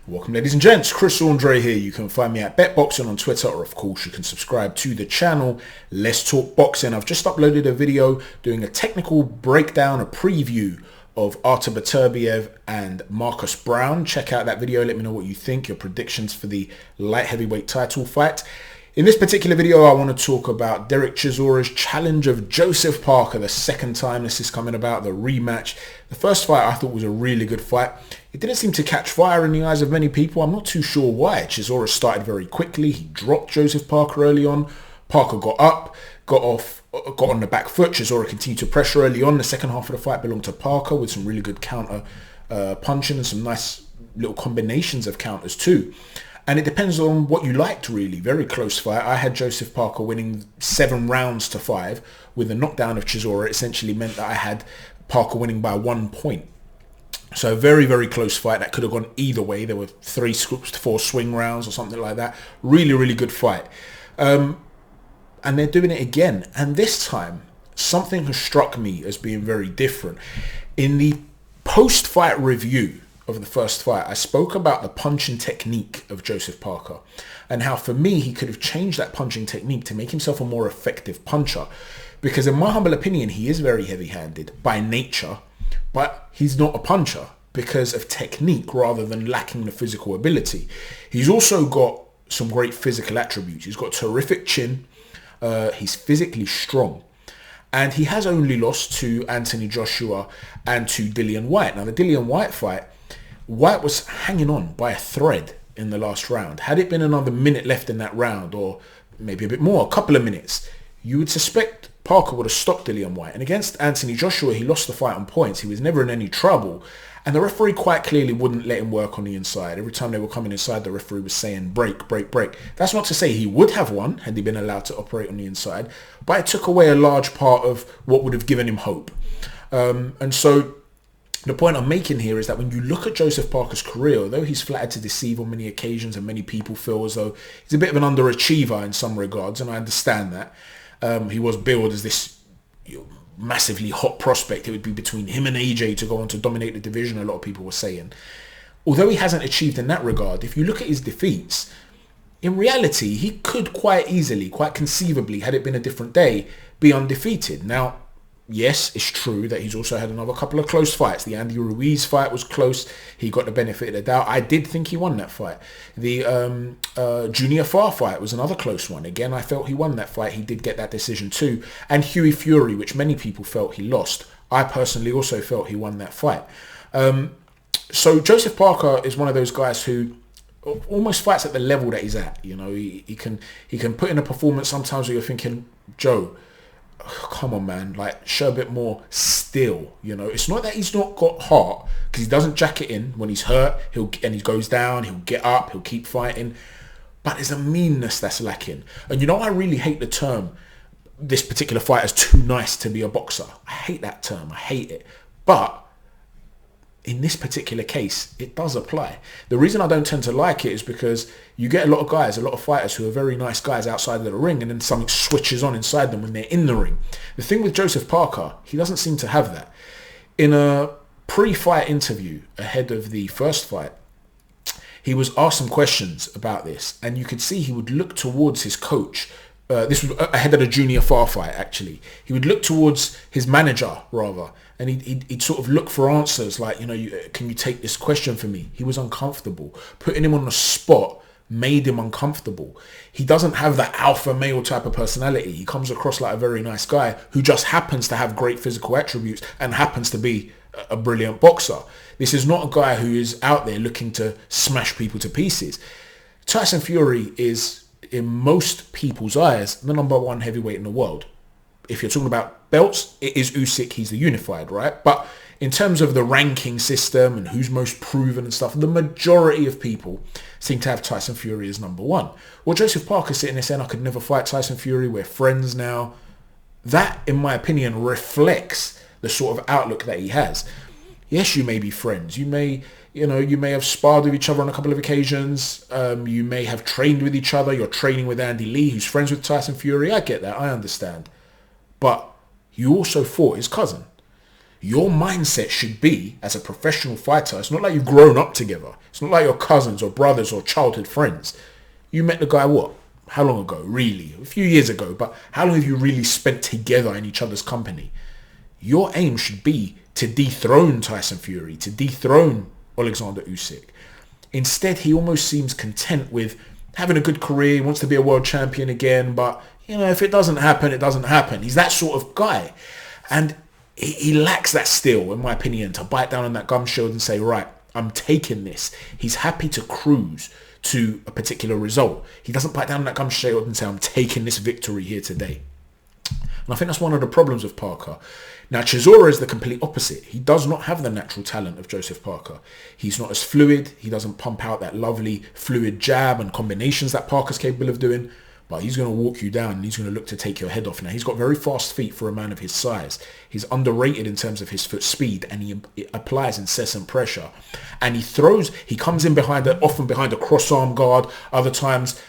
Welcome, ladies and gents. Chris Andre here. You can find me at BetBoxing on Twitter, or of course you can subscribe to the channel Let's Talk Boxing. I've just uploaded a video doing a technical breakdown, a preview of Artur Beterbiev and Marcus Browne. Check out that video. Let me know what you think, your predictions for the light heavyweight title fight. In this particular video, I want to talk about Derek Chisora's challenge of Joseph Parker, the second time this is coming about, the rematch. The first fight I thought was a really good fight. It didn't seem to catch fire in the eyes of many people. I'm not too sure why. Chisora started very quickly. He dropped Joseph Parker early on. Parker got up, got on the back foot. Chisora continued to pressure early on. The second half of the fight belonged to Parker with some really good counter punching and some nice little combinations of counters too. And it depends on what you liked, really. Very close fight. I had Joseph Parker winning 7 rounds to 5 with a knockdown of Chisora. It essentially meant that I had Parker winning by 1 point. So a very, very close fight. That could have gone either way. There were 3 scoops to 4 swing rounds or something like that. Really, really good fight. And they're doing it again. And this time, something has struck me as being very different. In the post-fight review of the first fight, I spoke about the punching technique of Joseph Parker and how, for me, he could have changed that punching technique to make himself a more effective puncher. Because in my humble opinion, he is very heavy-handed by nature, but he's not a puncher because of technique rather than lacking the physical ability. He's also got some great physical attributes. He's got a terrific chin. He's physically strong. And he has only lost to Anthony Joshua and to Dillian Whyte. Now, the Dillian Whyte fight, Whyte was hanging on by a thread in the last round. Had it been another minute left in that round, or maybe a bit more, a couple of minutes, you would suspect Parker would have stopped Dillian Whyte. And against Anthony Joshua, he lost the fight on points. He was never in any trouble. And the referee quite clearly wouldn't let him work on the inside. Every time they were coming inside, the referee was saying, break, break, break. That's not to say he would have won had he been allowed to operate on the inside, but it took away a large part of what would have given him hope. And so the point I'm making here is that when you look at Joseph Parker's career, although he's flattered to deceive on many occasions and many people feel as though he's a bit of an underachiever in some regards, and I understand that. He was billed as this massively hot prospect. It would be between him and AJ to go on to dominate the division, a lot of people were saying. Although he hasn't achieved in that regard, if you look at his defeats, in reality, he could quite easily, quite conceivably, had it been a different day, be undefeated. Now, yes, it's true that he's also had another couple of close fights. The Andy Ruiz fight was close. He got the benefit of the doubt. I did think he won that fight. The Junior Farr fight was another close one. Again, I felt he won that fight. He did get that decision too. And Hughie Fury, which many people felt he lost. I personally also felt he won that fight. So Joseph Parker is one of those guys who almost fights at the level that he's at. You know, he can put in a performance sometimes where you're thinking, Joe, come on, man, like, show a bit more still. You know, it's not that he's not got heart, because he doesn't jack it in. When he's hurt, he goes down, he'll get up, he'll keep fighting, but there's a meanness that's lacking. And you know, I really hate the term, this particular fight is too nice to be a boxer. I hate that term. I hate it. But in this particular case, it does apply. The reason I don't tend to like it is because you get a lot of guys, a lot of fighters who are very nice guys outside of the ring, and then something switches on inside them when they're in the ring. The thing with Joseph Parker, he doesn't seem to have that. In a pre-fight interview ahead of the first fight, he was asked some questions about this, and you could see he would look towards his coach. This was ahead of the Junior Farr fight, actually. He would look towards his manager, rather, and he'd sort of look for answers like, you know, can you take this question for me? He was uncomfortable. Putting him on the spot made him uncomfortable. He doesn't have that alpha male type of personality. He comes across like a very nice guy who just happens to have great physical attributes and happens to be a brilliant boxer. This is not a guy who is out there looking to smash people to pieces. Tyson Fury is, in most people's eyes, the number 1 heavyweight in the world. If you're talking about belts, it is Usyk. He's the unified, right? But in terms of the ranking system and who's most proven and stuff, the majority of people seem to have Tyson Fury as number 1. Well, Joseph Parker sitting there saying, I could never fight Tyson Fury. We're friends now. That, in my opinion, reflects the sort of outlook that he has. Yes, you may be friends. You may have sparred with each other on a couple of occasions. You may have trained with each other. You're training with Andy Lee, who's friends with Tyson Fury. I get that. I understand. But you also fought his cousin. Your mindset should be, as a professional fighter, it's not like you've grown up together. It's not like you're cousins or brothers or childhood friends. You met the guy, what? How long ago? Really? A few years ago. But how long have you really spent together in each other's company? Your aim should be to dethrone Tyson Fury, to dethrone Alexander Usyk. Instead, he almost seems content with having a good career. He wants to be a world champion again. But, if it doesn't happen, it doesn't happen. He's that sort of guy. And he lacks that still, in my opinion, to bite down on that gum shield and say, right, I'm taking this. He's happy to cruise to a particular result. He doesn't bite down on that gum shield and say, I'm taking this victory here today. And I think that's one of the problems with Parker. Now, Chisora is the complete opposite. He does not have the natural talent of Joseph Parker. He's not as fluid. He doesn't pump out that lovely fluid jab and combinations that Parker's capable of doing. But he's going to walk you down and he's going to look to take your head off. Now, he's got very fast feet for a man of his size. He's underrated in terms of his foot speed, and he applies incessant pressure. And he comes in often behind a cross-arm guard. Other times,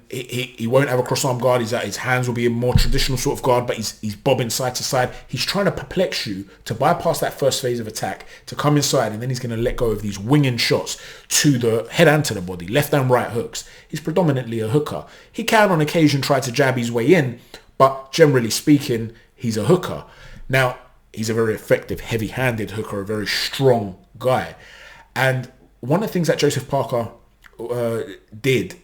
he won't have a cross-arm guard. His hands will be a more traditional sort of guard, but he's bobbing side to side. He's trying to perplex you to bypass that first phase of attack, to come inside, and then he's going to let go of these winging shots to the head and to the body, left and right hooks. He's predominantly a hooker. He can on occasion try to jab his way in, but generally speaking, he's a hooker. Now, he's a very effective, heavy-handed hooker, a very strong guy. And one of the things that Joseph Parker did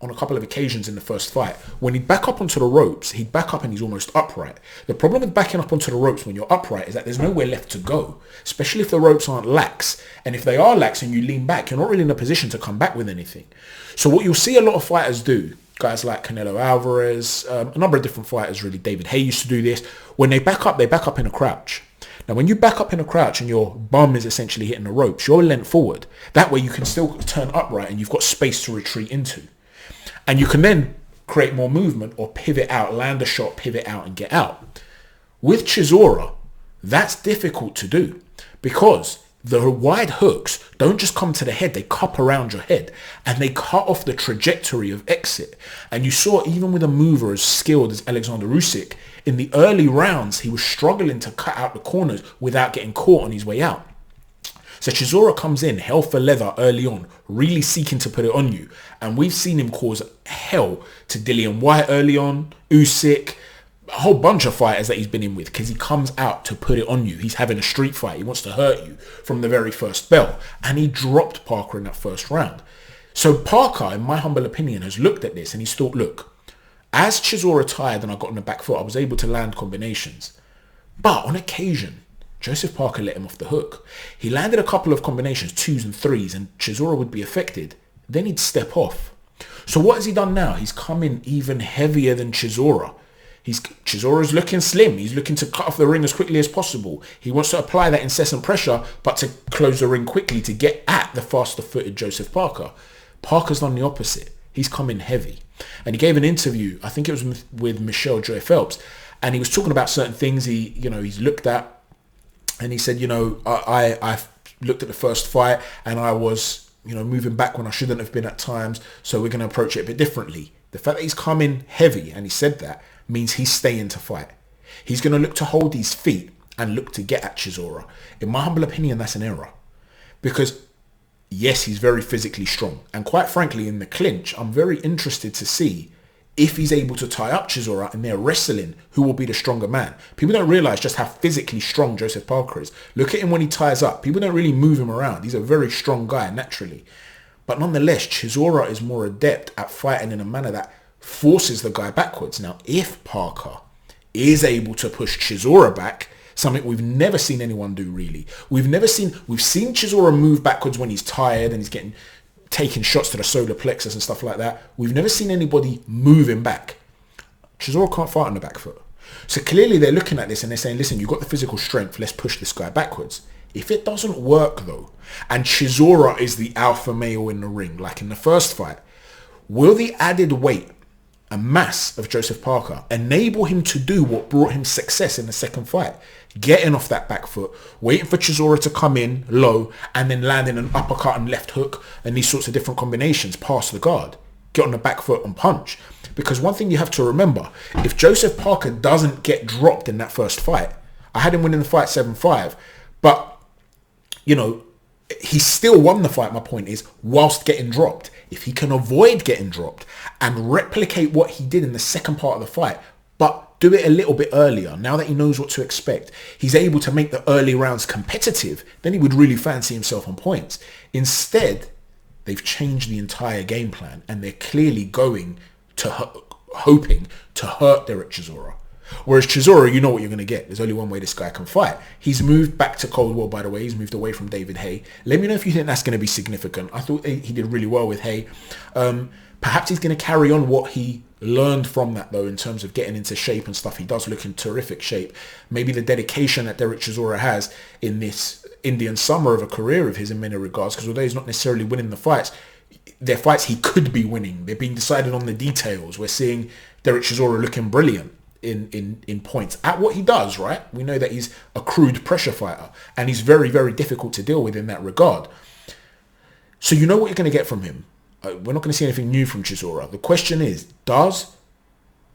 on a couple of occasions in the first fight, when he'd back up onto the ropes, he'd back up and he's almost upright. The problem with backing up onto the ropes when you're upright is that there's nowhere left to go, especially if the ropes aren't lax. And if they are lax and you lean back, you're not really in a position to come back with anything. So what you'll see a lot of fighters do, guys like Canelo Alvarez, a number of different fighters really, David Haye used to do this, when they back up in a crouch. Now, when you back up in a crouch and your bum is essentially hitting the ropes, you're leant forward. That way you can still turn upright and you've got space to retreat into. And you can then create more movement or pivot out, land a shot, pivot out and get out. With Chisora, that's difficult to do because the wide hooks don't just come to the head, they cup around your head and they cut off the trajectory of exit. And you saw even with a mover as skilled as Alexander Usyk, in the early rounds, he was struggling to cut out the corners without getting caught on his way out. So Chisora comes in hell for leather early on, really seeking to put it on you. And we've seen him cause hell to Dillian Whyte early on, Usyk, a whole bunch of fighters that he's been in with, because he comes out to put it on you. He's having a street fight. He wants to hurt you from the very first bell. And he dropped Parker in that first round. So Parker, in my humble opinion, has looked at this and he's thought, look, as Chisora tired and I got on the back foot, I was able to land combinations. But on occasion, Joseph Parker let him off the hook. He landed a couple of combinations, 2s and 3s, and Chisora would be affected. Then he'd step off. So what has he done now? He's come in even heavier than Chisora. Chisora's looking slim. He's looking to cut off the ring as quickly as possible. He wants to apply that incessant pressure, but to close the ring quickly to get at the faster-footed Joseph Parker. Parker's done the opposite. He's come in heavy. And he gave an interview, I think it was with Michelle Joy Phelps, and he was talking about certain things he's looked at. And he said, I've looked at the first fight and I was, moving back when I shouldn't have been at times. So we're going to approach it a bit differently. The fact that he's come in heavy and he said that means he's staying to fight. He's going to look to hold his feet and look to get at Chisora. In my humble opinion, that's an error. Because yes, he's very physically strong. And quite frankly, in the clinch, I'm very interested to see if he's able to tie up Chisora and they're wrestling, who will be the stronger man. People don't realize just how physically strong Joseph Parker is. Look at him when he ties up. People don't really move him around. He's a very strong guy naturally. But nonetheless, Chisora is more adept at fighting in a manner that forces the guy backwards. Now, if Parker is able to push Chisora back, something we've never seen anyone do really. We've seen Chisora move backwards when he's tired and he's taking shots to the solar plexus and stuff like that. We've never seen anybody move him back. Chisora can't fight on the back foot. So clearly they're looking at this and they're saying, listen, you've got the physical strength, let's push this guy backwards. If it doesn't work though, and Chisora is the alpha male in the ring, like in the first fight, will the added weight and mass of Joseph Parker enable him to do what brought him success in the second fight? Getting off that back foot, waiting for Chisora to come in low and then landing an uppercut and left hook and these sorts of different combinations past the guard. Get on the back foot and punch. Because one thing you have to remember, if Joseph Parker doesn't get dropped in that first fight, I had him winning the fight 7-5. But, you know, he still won the fight, my point is, whilst getting dropped. If he can avoid getting dropped and replicate what he did in the second part of the fight, but do it a little bit earlier, now that he knows what to expect, he's able to make the early rounds competitive, then he would really fancy himself on points. Instead, they've changed the entire game plan and they're clearly going to hoping to hurt Derek Chisora. Whereas Chisora, you know what you're going to get. There's only one way this guy can fight. He's moved back to Cold War, by the way. He's moved away from David Haye. Let me know if you think that's going to be significant. I thought he did really well with Haye. Perhaps he's going to carry on what he learned from that, though, in terms of getting into shape and stuff. He does look in terrific shape. Maybe the dedication that Derek Chisora has in this Indian summer of a career of his in many regards, because although he's not necessarily winning the fights, they're fights he could be winning. They're being decided on the details. We're seeing Derek Chisora looking brilliant in points at what he does, right? We know that he's a crude pressure fighter and he's very, very difficult to deal with in that regard. So you know what you're going to get from him. We're not going to see anything new from Chisora. The question is, does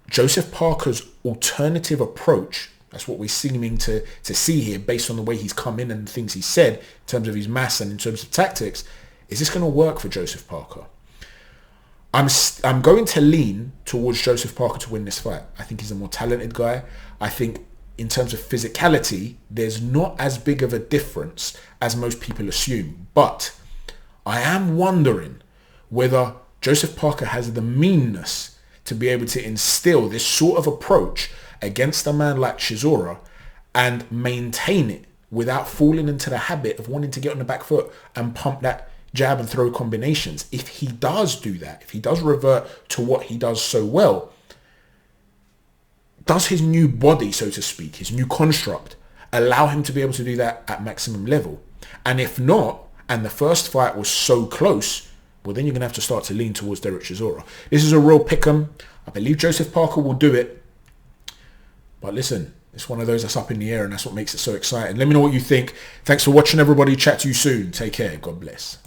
Joseph Parker's alternative approach, that's what we're seeming to see here based on the way he's come in and the things he said in terms of his mass and in terms of tactics, is this going to work for Joseph Parker? I'm going to lean towards Joseph Parker to win this fight. I think he's a more talented guy. I think in terms of physicality, there's not as big of a difference as most people assume. But I am wondering whether Joseph Parker has the meanness to be able to instill this sort of approach against a man like Chisora and maintain it without falling into the habit of wanting to get on the back foot and pump that jab and throw combinations. If he does do that, if he does revert to what he does so well, does his new body, so to speak, his new construct, allow him to be able to do that at maximum level? And if not, and the first fight was so close, well, then you're going to have to start to lean towards Derek Chisora. This is a real pick'em. I believe Joseph Parker will do it. But listen, it's one of those that's up in the air, and that's what makes it so exciting. Let me know what you think. Thanks for watching, everybody. Chat to you soon. Take care. God bless.